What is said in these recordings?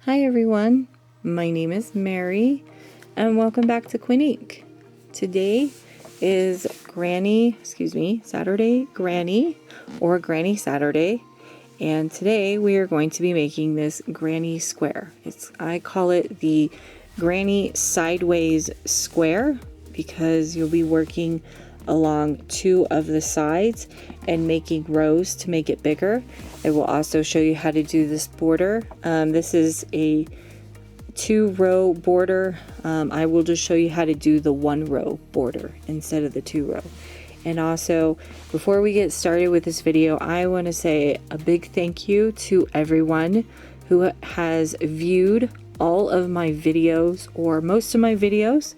Hi everyone, my name is Mary and welcome back to Quinique. Today is Saturday Granny or Granny Saturday, and today we are going to be making this granny square. I call it the granny sideways square because you'll be working along two of the sides and making rows to make it bigger. It will also show you how to do this border. This is a 2-row border. I will just show you how to do the 1-row border instead of the 2-row. And also, before we get started with this video, I want to say a big thank you to everyone who has viewed all of my videos or most of my videos.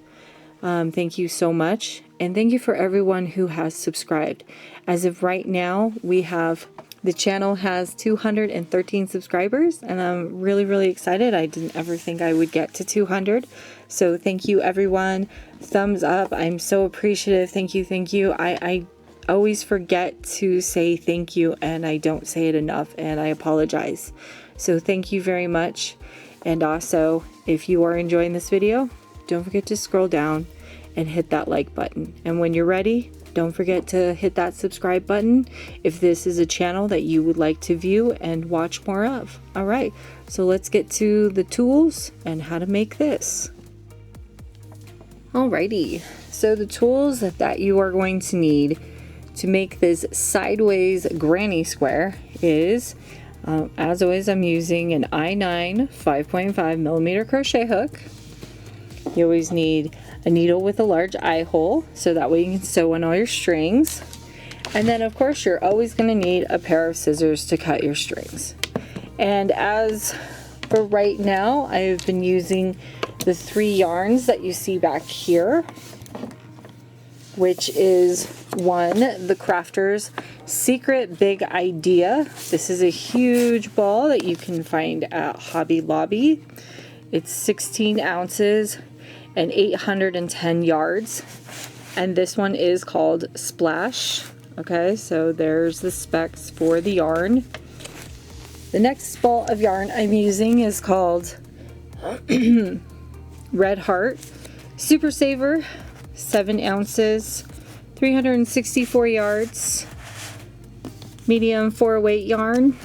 Thank you so much, and thank you for everyone who has subscribed. As of right now, the channel has 213 subscribers, and I'm really excited. I didn't ever think I would get to 200, so thank you everyone. Thumbs up. I'm so appreciative. Thank you. I always forget to say thank you, and I don't say it enough, and I apologize. So thank you very much. And also, if you are enjoying this video, don't forget to scroll down and hit that like button. And when you're ready, don't forget to hit that subscribe button if this is a channel that you would like to view and watch more of. All right, so let's get to the tools and how to make this. Alrighty, so the tools that you are going to need to make this sideways granny square is, as always, I'm using an I9 5.5 millimeter crochet hook. You always need a needle with a large eye hole so that way you can sew on all your strings. And then of course you're always going to need a pair of scissors to cut your strings. And as for right now, I've been using the 3 yarns that you see back here, which is one, the Crafter's Secret Big Idea. This is a huge ball that you can find at Hobby Lobby. It's 16 ounces and 810 yards, and this one is called Splash. Okay, so there's the specs for the yarn. The next ball of yarn I'm using is called Red Heart Super Saver, 7 ounces, 364 yards, medium 4-weight yarn.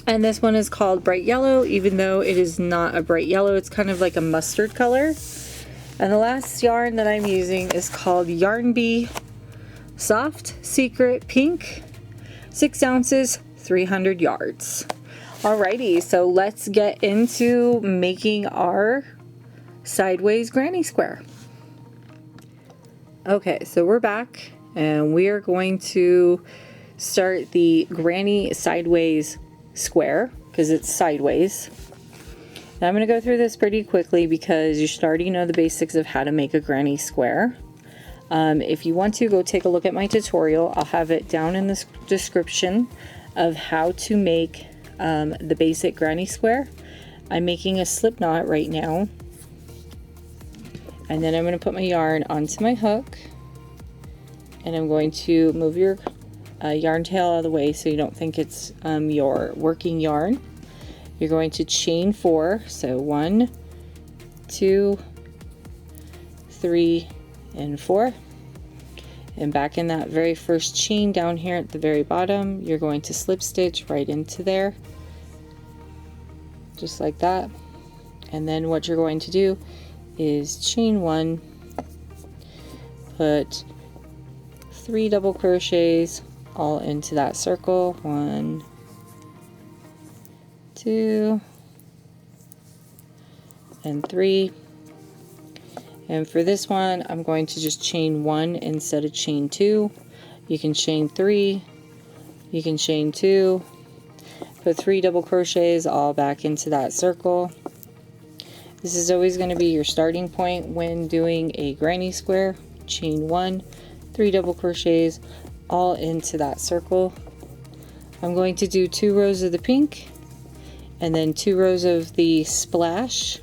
And this one is called Bright Yellow, even though it is not a bright yellow. It's kind of like a mustard color. And the last yarn that I'm using is called Yarn Bee Soft Secret Pink, 6 ounces, 300 yards. Alrighty, so let's get into making our sideways granny square. Okay, so we're back, and we are going to start the granny sideways square because it's sideways. Now I'm going to go through this pretty quickly because you should already know the basics of how to make a granny square. If you want to, go take a look at my tutorial. I'll have it down in the description of how to make the basic granny square. I'm making a slip knot right now, and then I'm going to put my yarn onto my hook, and I'm going to move your yarn tail out of the way so you don't think it's your working yarn. You're going to chain 4, so 1, 2, 3, and 4. And back in that very first chain down here at the very bottom, you're going to slip stitch right into there, just like that. And then what you're going to do is chain 1, put 3 double crochets all into that circle. 1, 2, and 3. And for this one, I'm going to just chain 1 instead of chain 2. You can chain 3, you can chain 2, put 3 double crochets all back into that circle. This is always going to be your starting point when doing a granny square. Chain 1, 3 double crochets all into that circle. I'm going to do 2 rows of the pink and then 2 rows of the splash,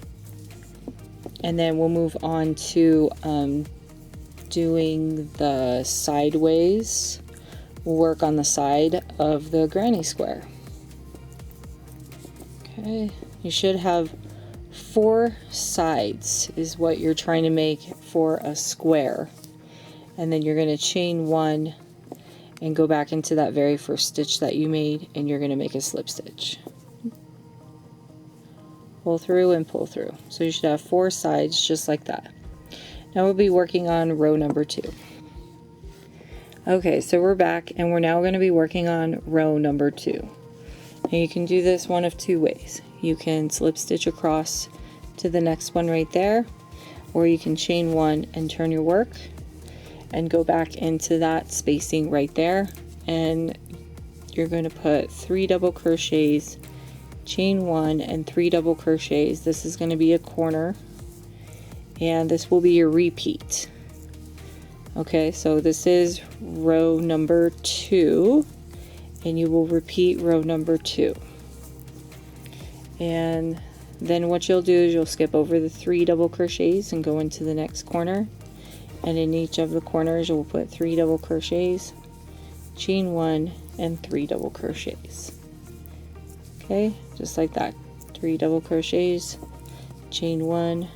and then we'll move on to doing the sideways. We'll work on the side of the granny square. Okay, you should have 4 sides is what you're trying to make for a square. And then you're going to chain 1 and go back into that very first stitch that you made, and you're going to make a slip stitch. Pull through and pull through. So you should have 4 sides just like that. Now we'll be working on row number 2. Okay, so we're back and we're now going to be working on row number 2. And you can do this one of 2 ways. You can slip stitch across to the next one right there, or you can chain 1 and turn your work and go back into that spacing right there, and you're going to put 3 double crochets, chain 1 and 3 double crochets. This is going to be a corner, and this will be your repeat. Okay, so this is row number 2, and you will repeat row number 2. And then what you'll do is you'll skip over the 3 double crochets and go into the next corner, and in each of the corners you'll put 3 double crochets, chain 1 and 3 double crochets. Okay, just like that. 3 double crochets, chain 1,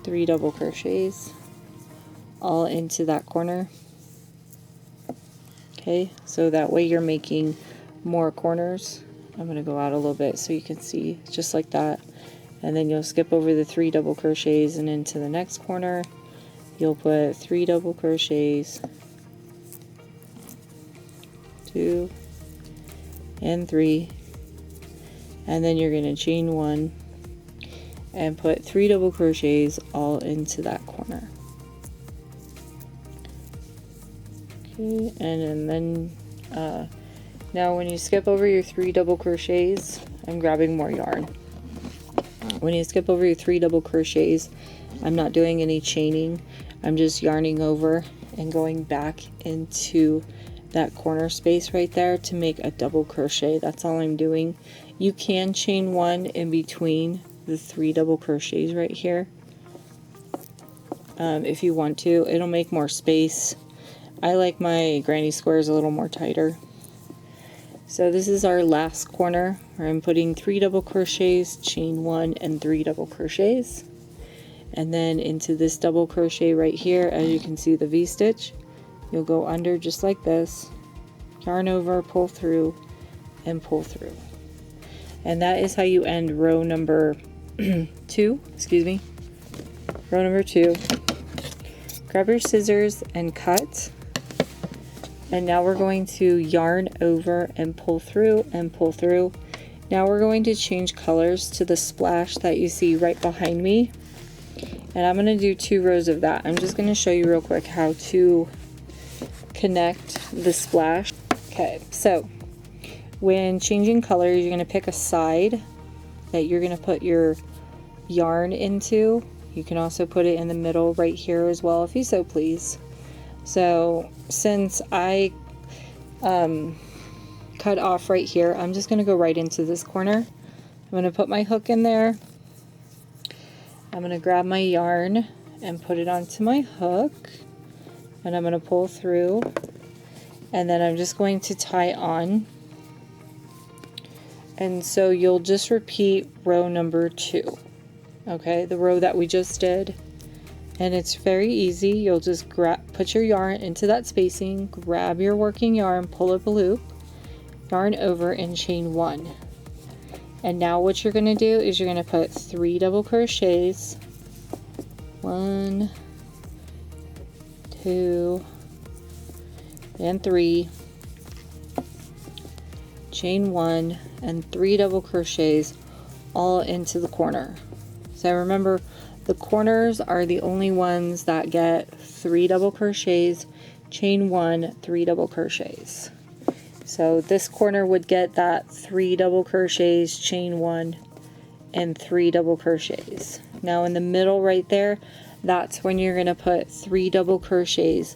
3 double crochets, all into that corner. Okay, so that way you're making more corners. I'm going to go out a little bit so you can see, just like that. And then you'll skip over the 3 double crochets and into the next corner you'll put 3 double crochets, 2 and 3, and then you're going to chain 1 and put 3 double crochets all into that corner. Okay, and then now when you skip over your 3 double crochets, I'm grabbing more yarn. When you skip over your 3 double crochets, I'm not doing any chaining. I'm just yarning over and going back into that corner space right there to make a double crochet. That's all I'm doing. You can chain 1 in between the 3 double crochets right here if you want to. It'll make more space. I like my granny squares a little more tighter. So this is our last corner where I'm putting 3 double crochets, chain 1 and 3 double crochets, and then into this double crochet right here. As you can see, the V-stitch, you'll go under just like this, yarn over, pull through and pull through, and that is how you end row number 2. Row number 2. Grab your scissors and cut. And now we're going to yarn over and pull through and pull through. Now we're going to change colors to the splash that you see right behind me. And I'm going to do 2 rows of that. I'm just going to show you real quick how to connect the splash. Okay, so when changing colors, you're going to pick a side that you're going to put your yarn into. You can also put it in the middle right here as well, if you so please. So since I cut off right here, I'm just going to go right into this corner. I'm going to put my hook in there. I'm going to grab my yarn and put it onto my hook, and I'm going to pull through, and then I'm just going to tie on. And so you'll just repeat row number 2, okay, the row that we just did. And it's very easy. You'll just put your yarn into that spacing, grab your working yarn, pull up a loop, yarn over and chain 1. And now what you're going to do is you're going to put 3 double crochets, 1, 2, and 3, chain 1 and 3 double crochets all into the corner. So remember, the corners are the only ones that get 3 double crochets, chain 1, 3 double crochets. So this corner would get that 3 double crochets, chain 1, and 3 double crochets. Now in the middle right there, that's when you're going to put 3 double crochets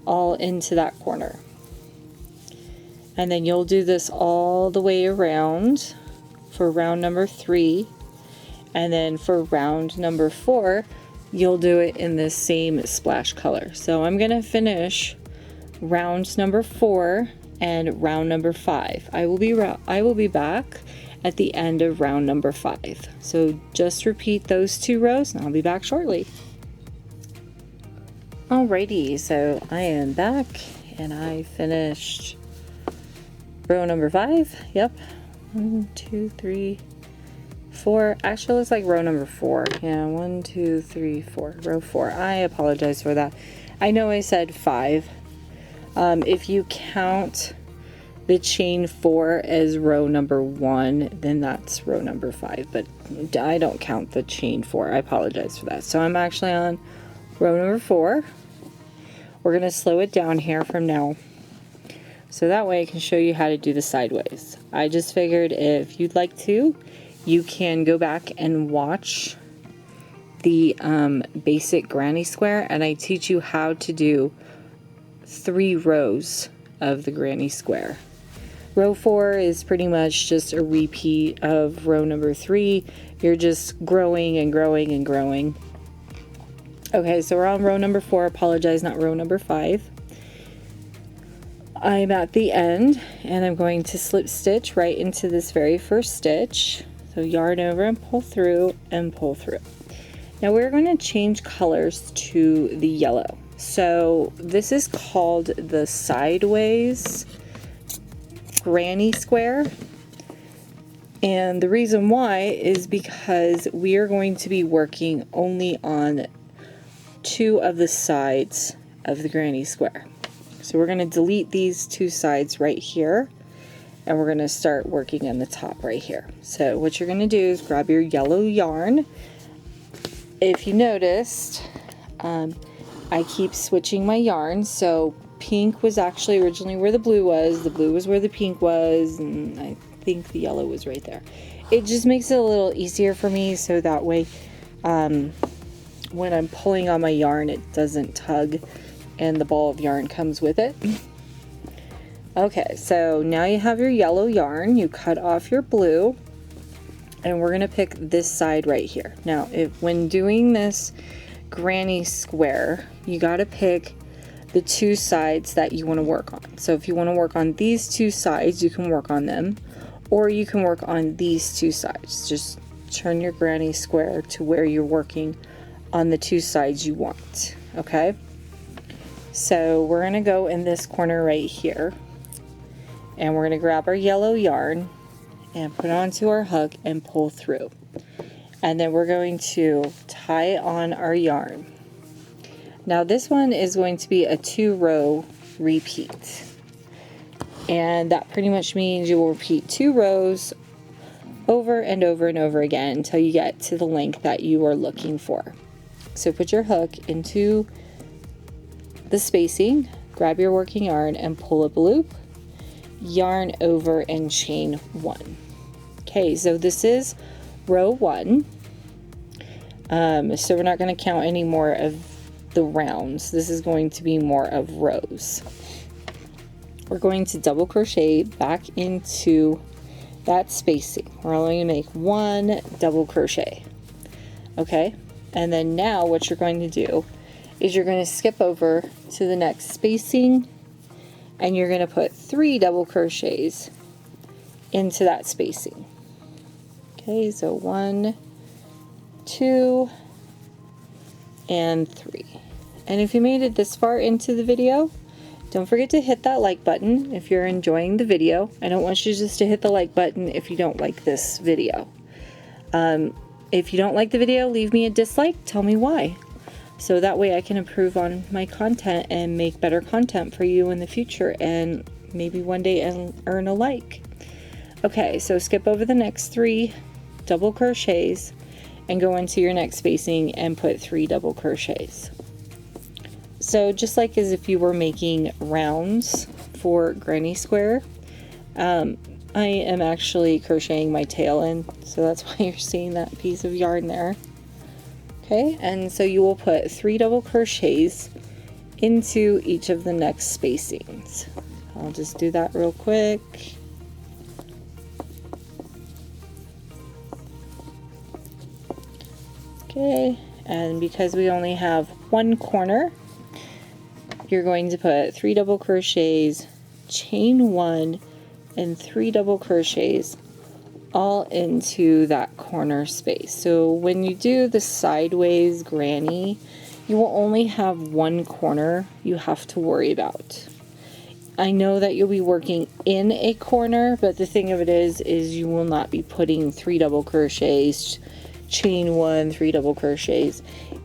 all into that corner. And then you'll do this all the way around for round number 3. And then for round number 4, you'll do it in the same splash color. So I'm going to finish round number 4 and round number 5. I will be back at the end of round number 5. So just repeat those 2 rows and I'll be back shortly. Alrighty, so I am back and I finished row number 5. Yep. 1, 2, 3, 4. Actually, it looks like row number 4. Yeah, 1, 2, 3, 4. Row 4. I apologize for that. I know I said 5. If you count the chain 4 as row number 1, then that's row number 5. But I don't count the chain 4. I apologize for that. So I'm actually on row number 4. We're going to slow it down here from now, so that way I can show you how to do the sideways. I just figured if you'd like to, you can go back and watch the basic granny square, and I teach you how to do 3 rows of the granny square. Row 4 is pretty much just a repeat of row number 3. You're just growing and growing and growing. Okay, so we're on row number 4. Apologize, not row number 5. I'm at the end and I'm going to slip stitch right into this very first stitch. So yarn over and pull through and pull through. Now we're going to change colors to the yellow. So this is called the sideways granny square. And the reason why is because we are going to be working only on 2 of the sides of the granny square. So we're going to delete these 2 sides right here, and we're going to start working on the top right here. So what you're going to do is grab your yellow yarn. If you noticed, I keep switching my yarn. So pink was actually originally where the blue was where the pink was, and I think the yellow was right there. It just makes it a little easier for me, so that way when I'm pulling on my yarn, it doesn't tug and the ball of yarn comes with it. Okay, so now you have your yellow yarn, you cut off your blue, and we're gonna pick this side right here. Now, when doing this granny square, you gotta pick the 2 sides that you wanna work on. So if you wanna work on these 2 sides, you can work on them, or you can work on these 2 sides. Just turn your granny square to where you're working on the 2 sides you want, okay? So we're gonna go in this corner right here, and we're gonna grab our yellow yarn and put it onto our hook and pull through. And then we're going to tie on our yarn. Now this one is going to be a 2-row repeat. And that pretty much means you will repeat 2 rows over and over and over again until you get to the length that you are looking for. So put your hook into the spacing, grab your working yarn and pull up a loop, yarn over and chain 1. Okay, so this is row 1. So we're not going to count any more of the rounds. This is going to be more of rows. We're going to double crochet back into that spacing. We're only going to make 1 double crochet. Okay, and then now what you're going to do is you're going to skip over to the next spacing, and you're going to put 3 double crochets into that spacing. Okay, so 1, 2, and 3. And if you made it this far into the video, don't forget to hit that like button if you're enjoying the video. I don't want you just to hit the like button if you don't like this video. If you don't like the video, leave me a dislike, tell me why. So that way I can improve on my content and make better content for you in the future, and maybe one day earn a like. Okay, so skip over the next 3 double crochets and go into your next spacing and put 3 double crochets. So just like as if you were making rounds for granny square, I am actually crocheting my tail in, so that's why you're seeing that piece of yarn there. Okay, and so you will put 3 double crochets into each of the next spacings. I'll just do that real quick. Okay, and because we only have 1 corner, you're going to put 3 double crochets, chain 1, and 3 double crochets all into that corner space. So when you do the sideways granny, you will only have one corner you have to worry about. I know that you'll be working in a corner, but the thing of it is you will not be putting 3 double crochets, chain 1, 3 double crochets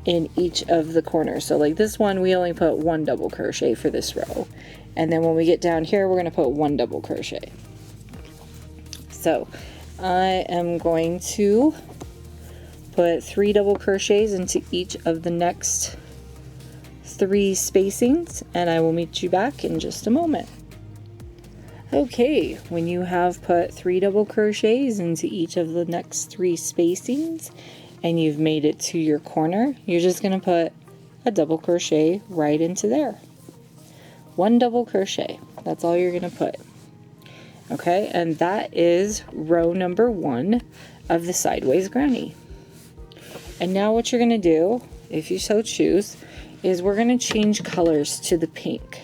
in each of the corners. So like this one, we only put 1 double crochet for this row. And then when we get down here, we're going to put 1 double crochet. So I am going to put 3 double crochets into each of the next 3 spacings, and I will meet you back in just a moment. Okay, when you have put 3 double crochets into each of the next 3 spacings and you've made it to your corner, you're just going to put a double crochet right into there. 1 double crochet, that's all you're going to put. Okay, and that is row number 1 of the sideways granny. And now what you're going to do, if you so choose, is we're going to change colors to the pink.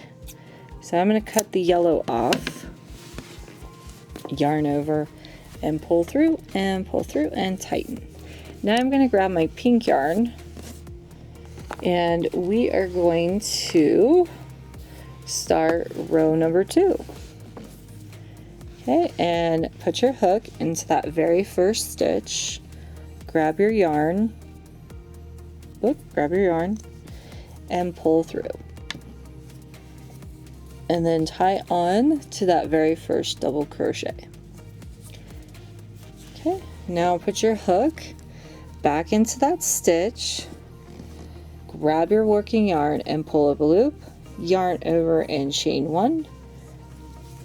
So I'm going to cut the yellow off, yarn over, and pull through and tighten. Now I'm going to grab my pink yarn, and we are going to start row number 2. Okay, and put your hook into that very first stitch, grab your yarn, and pull through. And then tie on to that very first double crochet. Okay, now put your hook back into that stitch, grab your working yarn and pull up a loop, yarn over and chain 1.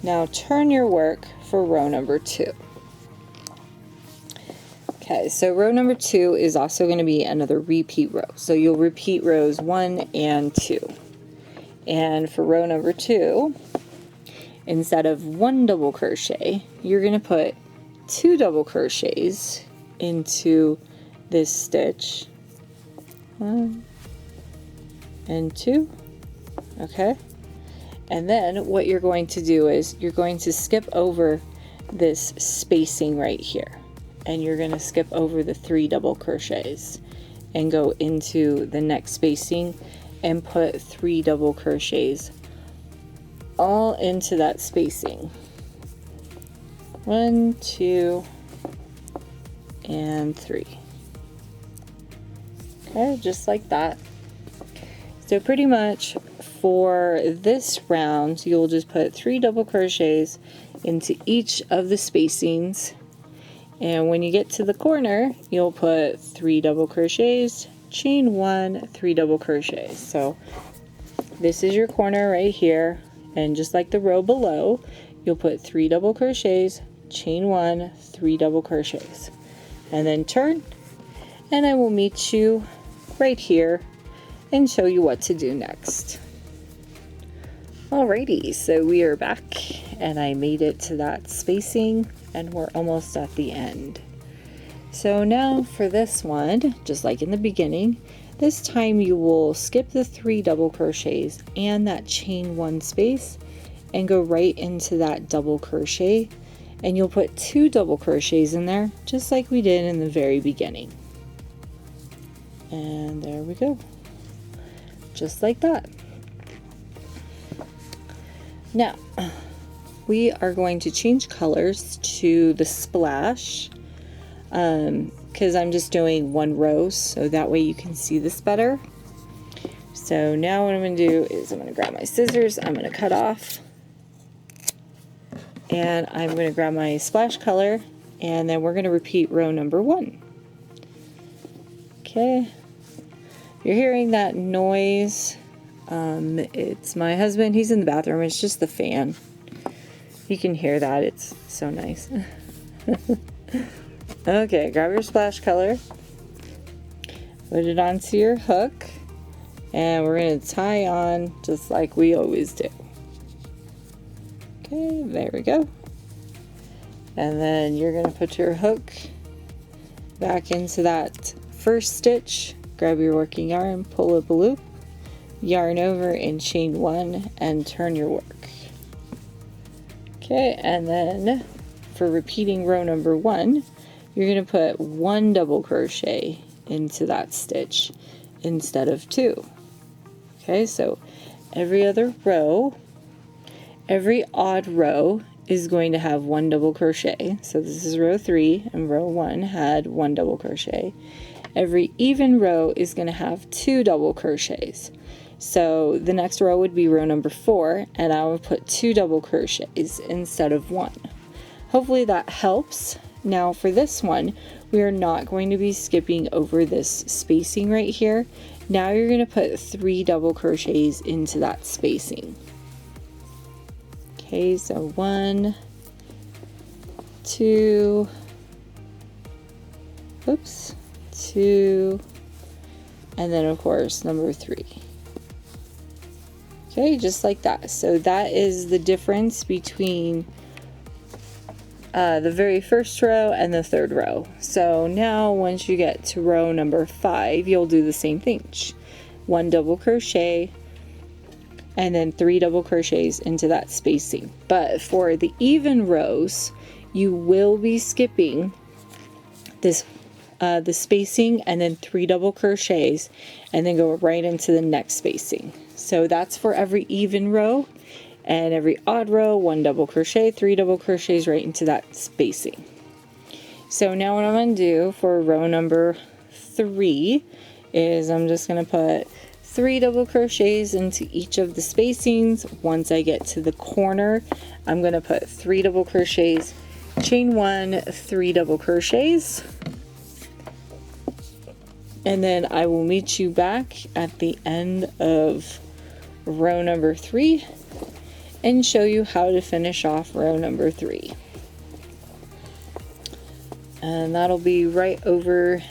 Now turn your work for row number 2. Okay, so row number 2 is also going to be another repeat row. So you'll repeat rows 1 and 2. And for row number 2, instead of 1 double crochet, you're going to put 2 double crochets into this stitch. 1 and 2. Okay. And then what you're going to do is you're going to skip over this spacing right here, and you're going to skip over the 3 double crochets and go into the next spacing and put 3 double crochets all into that spacing. 1, 2, and 3. Okay, just like that. So pretty much for this round, you'll just put 3 double crochets into each of the spacings, and when you get to the corner, you'll put 3 double crochets, chain 1, 3 double crochets. So this is your corner right here, and just like the row below, you'll put 3 double crochets, chain 1, 3 double crochets, and then turn, and I will meet you right here and show you what to do next. Alrighty, so we are back, and I made it to that spacing, and we're almost at the end. So now for this one, just like in the beginning, this time you will skip the 3 double crochets and that chain 1 space and go right into that double crochet, and you'll put 2 double crochets in there just like we did in the very beginning. And there we go, just like that. Now we are going to change colors to the splash, because I'm just doing 1 row so that way you can see this better. So now what I'm going to do is I'm going to grab my scissors, I'm going to cut off, and I'm going to grab my splash color, and then we're going to repeat row number 1. Okay, you're hearing that noise. It's my husband, he's in the bathroom, it's just the fan. You can hear that, it's so nice. Okay, grab your splash color, put it onto your hook, and we're going to tie on just like we always do. Okay, there we go. And then you're going to put your hook back into that first stitch, grab your working yarn, pull up a loop, yarn over and chain 1 and turn your work. Okay, and then for repeating row number 1, you're going to put 1 double crochet into that stitch instead of 2. Okay, so every other row, every odd row is going to have 1 double crochet. So this is row 3, and row 1 had 1 double crochet. Every even row is going to have 2 double crochets. So the next row would be row number 4, and I would put 2 double crochets instead of 1. Hopefully that helps. Now for this one, we are not going to be skipping over this spacing right here. Now you're going to put 3 double crochets into that spacing. Okay, so 1, 2, oops, 2, and then of course number 3. Okay, just like that. So that is the difference between the very first row and the third row. So now once you get to row number 5, you'll do the same thing. 1 double crochet and then 3 double crochets into that spacing. But for the even rows, you will be skipping this the spacing and then 3 double crochets and then go right into the next spacing. So that's for every even row, and every odd row, 1 double crochet, 3 double crochets right into that spacing. So now what I'm going to do for row number 3 is I'm just going to put 3 double crochets into each of the spacings. Once I get to the corner, I'm going to put 3 double crochets, chain 1, 3 double crochets, and then I will meet you back at the end of row number 3 and show you how to finish off row number 3. And that'll be right over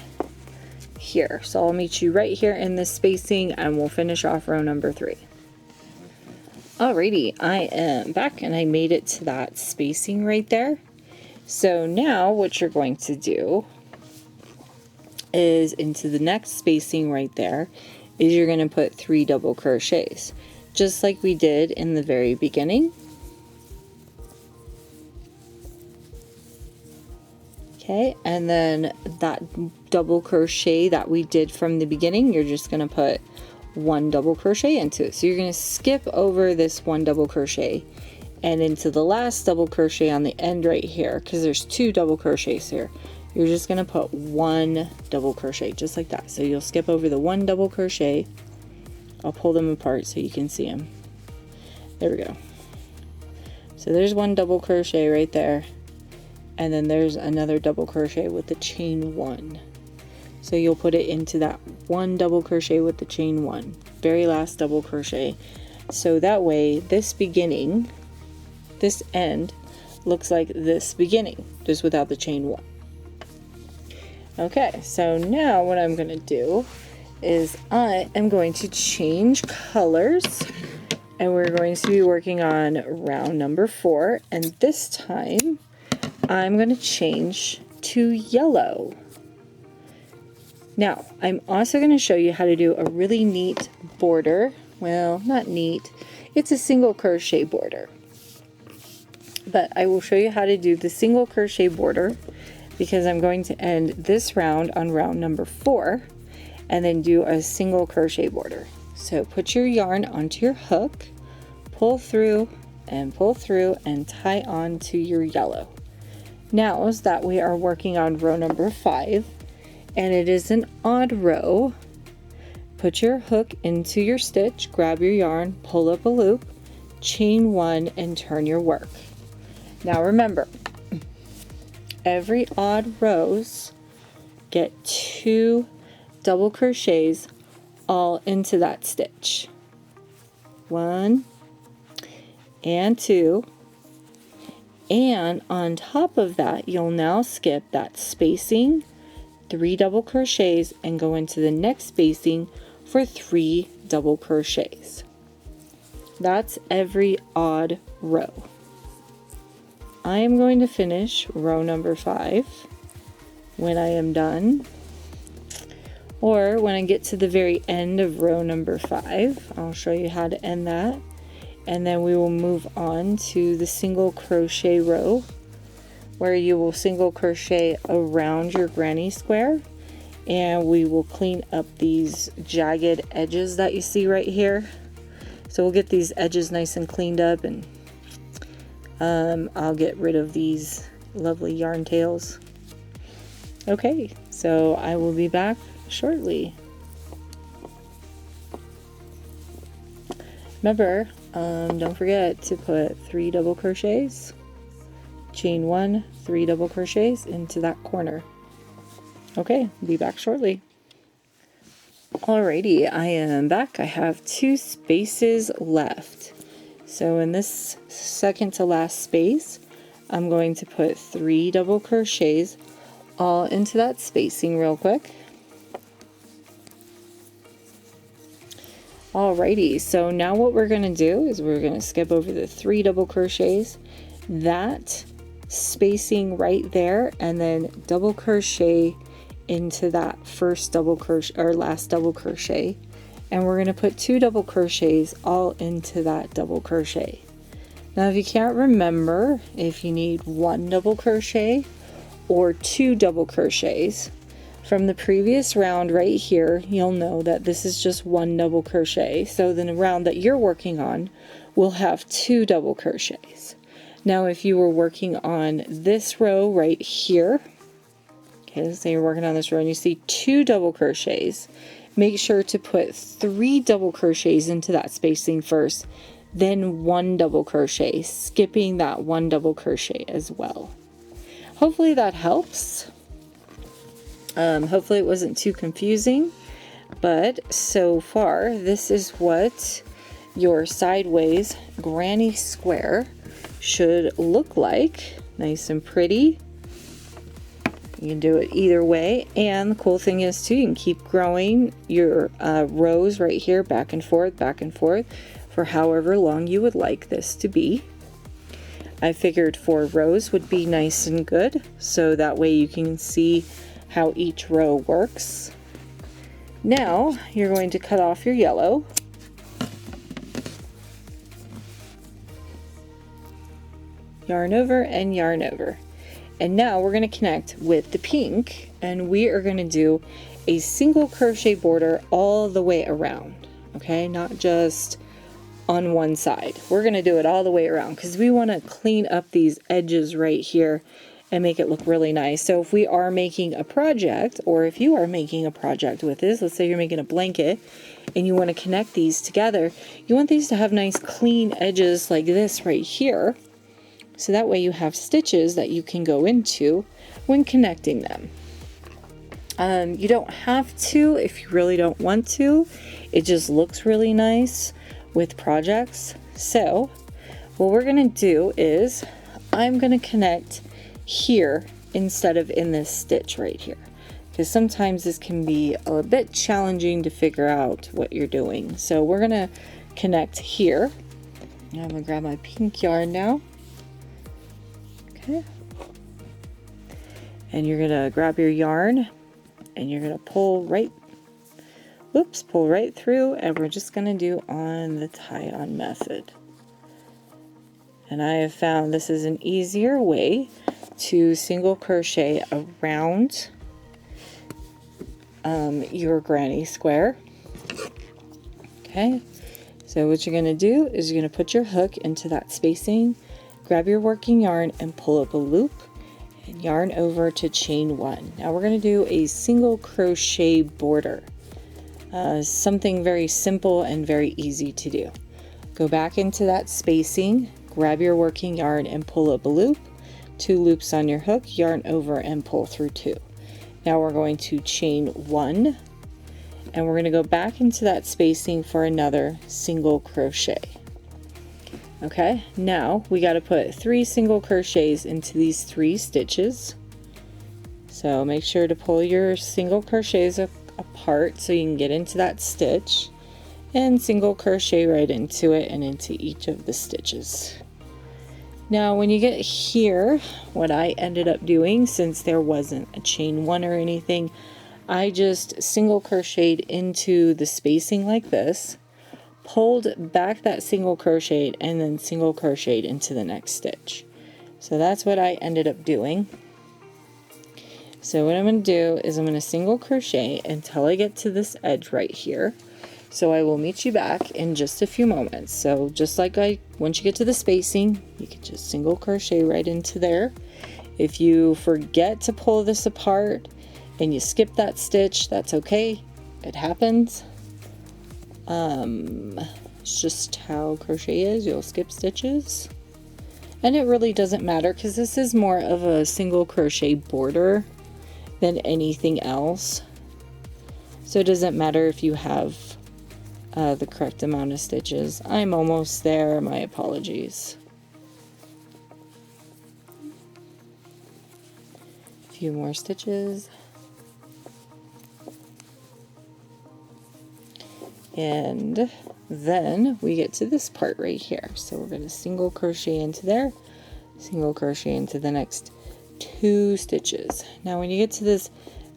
here. So I'll meet you right here in this spacing and we'll finish off row number 3. Alrighty, I am back and I made it to that spacing right there. So now what you're going to do is into the next spacing right there is you're going to put 3 double crochets, just like we did in the very beginning. Okay, and then that double crochet that we did from the beginning, you're just going to put 1 double crochet into it. So you're going to skip over this 1 double crochet and into the last double crochet on the end right here, because there's 2 double crochets here. You're just going to put 1 double crochet, just like that. So you'll skip over the 1 double crochet. I'll pull them apart so you can see them. There we go. So there's 1 double crochet right there, and then there's another double crochet with the chain 1. So you'll put it into that 1 double crochet with the chain 1, very last double crochet. So that way this beginning, this end, looks like this beginning, just without the chain 1. Okay, so now what I'm going to do is I am going to change colors, and we're going to be working on round number 4, and this time I'm going to change to yellow. Now I'm also going to show you how to do a really neat border. Well, not neat, it's a single crochet border, but I will show you how to do the single crochet border because I'm going to end this round on round number 4 and then do a single crochet border. So put your yarn onto your hook, pull through and tie on to your yellow. Now is that we are working on row number 5 and it is an odd row, put your hook into your stitch, grab your yarn, pull up a loop, chain 1 and turn your work. Now remember, every odd rows get 2 double crochets all into that stitch. 1 and 2, and on top of that you'll now skip that spacing, 3 double crochets, and go into the next spacing for 3 double crochets. That's every odd row. I am going to finish row number 5 when I am done, or when I get to the very end of row number 5, I'll show you how to end that, and then we will move on to the single crochet row where you will single crochet around your granny square, and we will clean up these jagged edges that you see right here. So we'll get these edges nice and cleaned up, and I'll get rid of these lovely yarn tails. Okay, so I will be back shortly. Remember, don't forget to put 3 double crochets, chain 1, 3 double crochets into that corner. Okay, be back shortly. Alrighty, I am back. I have 2 spaces left. So in this second to last space, I'm going to put 3 double crochets all into that spacing real quick. Alrighty, so now what we're going to do is we're going to skip over the 3 double crochets, that spacing right there, and then double crochet into that first double crochet or last double crochet, and we're going to put 2 double crochets all into that double crochet. Now if you can't remember if you need 1 double crochet or 2 double crochets, from the previous round right here, you'll know that this is just 1 double crochet. So then the round that you're working on will have 2 double crochets. Now if you were working on this row right here, okay, let's say you're working on this row and you see 2 double crochets, make sure to put 3 double crochets into that spacing first, then 1 double crochet, skipping that 1 double crochet as well. Hopefully that helps. Hopefully it wasn't too confusing, but so far this is what your sideways granny square should look like. Nice and pretty. You can do it either way, and the cool thing is too, you can keep growing your rows right here back and forth for however long you would like this to be. I figured 4 rows would be nice and good, so that way you can see how each row works. Now you're going to cut off your yellow. Yarn over and yarn over. And now we're going to connect with the pink, and we are going to do a single crochet border all the way around. Okay, not just on one side. We're going to do it all the way around because we want to clean up these edges right here and make it look really nice. So if we are making a project, or if you are making a project with this, let's say you're making a blanket and you want to connect these together, you want these to have nice clean edges like this right here. So that way you have stitches that you can go into when connecting them. You don't have to if you really don't want to. It just looks really nice with projects. So what we're going to do is I'm going to connect here instead of in this stitch right here, because sometimes this can be a bit challenging to figure out what you're doing. So we're going to connect here. I'm going to grab my pink yarn now. Okay. And you're going to grab your yarn and you're going to pull right through, and we're just going to do on the tie-on method. And I have found this is an easier way to single crochet around your granny square. Okay, so what you're going to do is you're going to put your hook into that spacing, grab your working yarn and pull up a loop and yarn over to chain 1. Now we're going to do a single crochet border, something very simple and very easy to do. Go back into that spacing, grab your working yarn and pull up a loop, 2 loops on your hook, yarn over and pull through 2. Now we're going to chain 1 and we're going to go back into that spacing for another single crochet. Okay, now we got to put 3 single crochets into these 3 stitches. So make sure to pull your single crochets apart so you can get into that stitch, and single crochet right into it and into each of the stitches. Now when you get here, what I ended up doing, since there wasn't a chain 1 or anything, I just single crocheted into the spacing like this, pulled back that single crochet, and then single crocheted into the next stitch. So that's what I ended up doing. So what I'm going to do is I'm going to single crochet until I get to this edge right here. So I will meet you back in just a few moments. So just like once you get to the spacing, you can just single crochet right into there. If you forget to pull this apart and you skip that stitch, that's okay. It happens. It's just how crochet is. You'll skip stitches. And it really doesn't matter because this is more of a single crochet border than anything else. So it doesn't matter if you have the correct amount of stitches. I'm almost there, my apologies. A few more stitches. And then we get to this part right here. So we're going to single crochet into there, single crochet into the next 2 stitches. Now when you get to this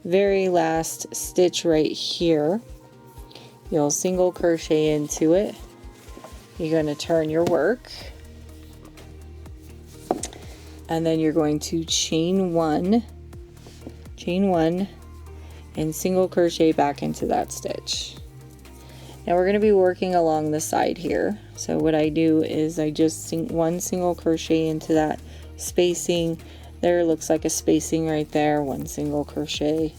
very last stitch right here, you'll single crochet into it. You're going to turn your work, and then you're going to chain one, and single crochet back into that stitch. Now we're going to be working along the side here. So what I do is I just one single crochet into that spacing. There looks like a spacing right there, 1 single crochet.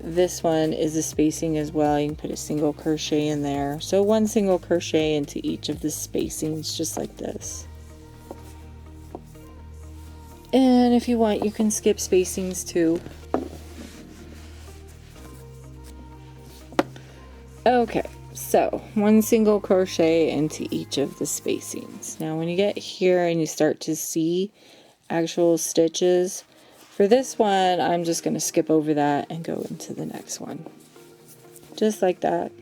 This one is a spacing as well. You can put a single crochet in there. So 1 single crochet into each of the spacings, just like this. And if you want, you can skip spacings too. Okay, so 1 single crochet into each of the spacings. Now when you get here and you start to see actual stitches, for this one, I'm just going to skip over that and go into the next one. Just like that.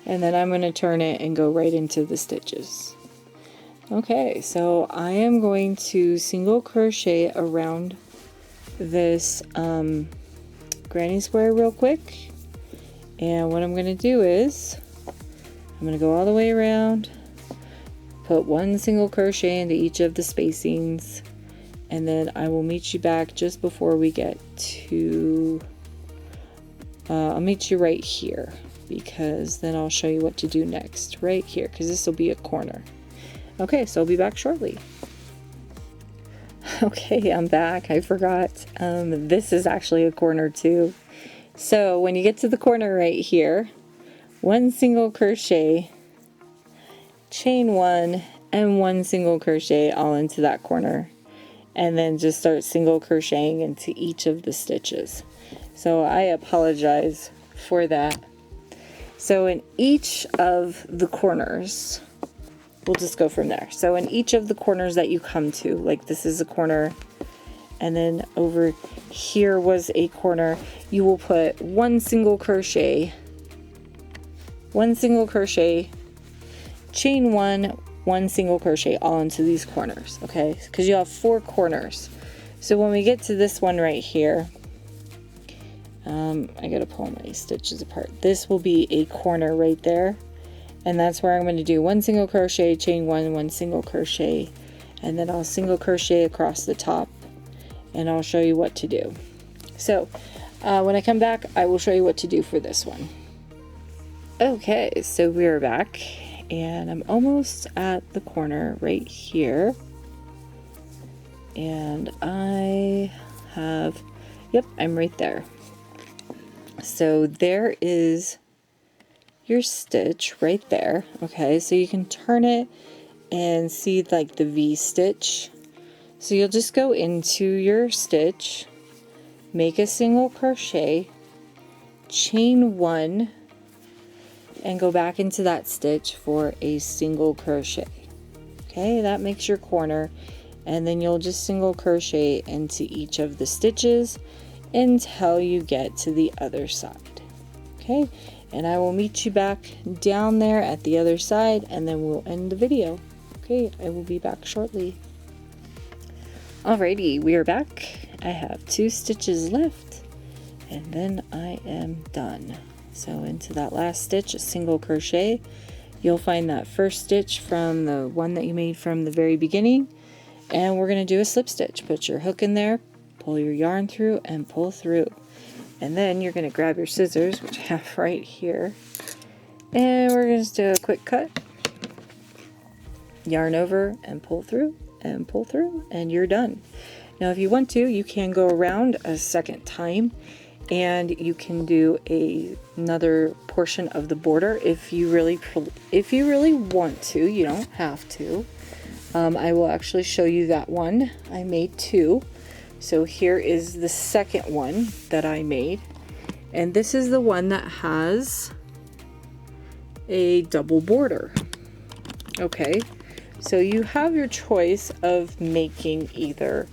And then I'm going to turn it and go right into the stitches. Okay, so I am going to single crochet around this granny square real quick. And what I'm going to do is, I'm going to go all the way around, put 1 single crochet into each of the spacings, and then I will meet you back just before we get to, I'll meet you right here, because then I'll show you what to do next, right here, because this will be a corner. Okay, so I'll be back shortly. Okay, I'm back. I forgot. This is actually a corner too. So when you get to the corner right here, 1 single crochet, chain 1, and 1 single crochet all into that corner. And then just start single crocheting into each of the stitches. So I apologize for that. So in each of the corners, we'll just go from there. So in each of the corners that you come to, like this is a corner, and then over here was a corner, you will put 1 single crochet, 1 single crochet, chain 1, 1 single crochet all into these corners, okay? Because you have 4 corners. So when we get to this one right here, I gotta pull my stitches apart. This will be a corner right there, and that's where I'm going to do 1 single crochet, chain 1, 1 single crochet, and then I'll single crochet across the top, and I'll show you what to do. So when I come back, I will show you what to do for this one. Okay, so we're back. And I'm almost at the corner right here, and I have, yep, I'm right there. So there is your stitch right there. Okay, so you can turn it and see like the V stitch. So you'll just go into your stitch, make a single crochet, chain 1, and go back into that stitch for a single crochet. Okay, that makes your corner, and then you'll just single crochet into each of the stitches until you get to the other side. Okay, and I will meet you back down there at the other side, and then we'll end the video. Okay, I will be back shortly. Alrighty, we are back. I have 2 stitches left, and then I am done. So into that last stitch, a single crochet. You'll find that first stitch from the one that you made from the very beginning. And we're going to do a slip stitch. Put your hook in there, pull your yarn through, and pull through. And then you're going to grab your scissors, which I have right here, and we're going to do a quick cut. Yarn over and pull through, and you're done. Now if you want to, you can go around a second time, and you can do another portion of the border if you really want to. You don't have to. I will actually show you that one. I made two. So here is the second one that I made, and this is the one that has a double border. Okay, so you have your choice of making either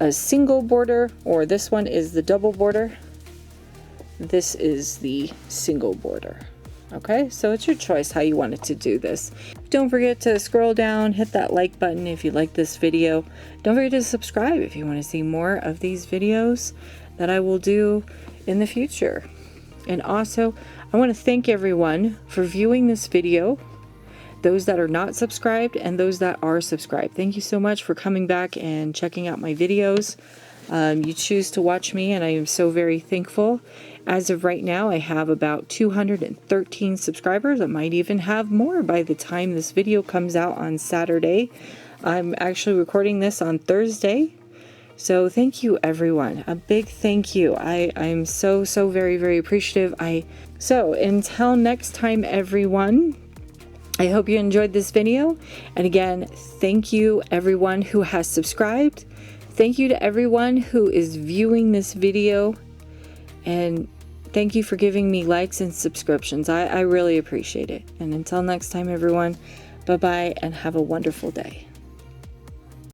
a single border, or this one is the double border. This is the single border. Okay, so it's your choice how you wanted to do this. Don't forget to scroll down, hit that like button if you like this video. Don't forget to subscribe if you want to see more of these videos that I will do in the future. And also, I want to thank everyone for viewing this video, those that are not subscribed and those that are subscribed. Thank you so much for coming back and checking out my videos. You choose to watch me, and I am so very thankful. As of right now, I have about 213 subscribers. I might even have more by the time this video comes out on Saturday. I'm actually recording this on Thursday. So thank you, everyone. A big thank you. I'm so very, very appreciative. So until next time, everyone, I hope you enjoyed this video. And again, thank you everyone who has subscribed. Thank you to everyone who is viewing this video. And thank you for giving me likes and subscriptions. I really appreciate it. And until next time, everyone, bye-bye and have a wonderful day.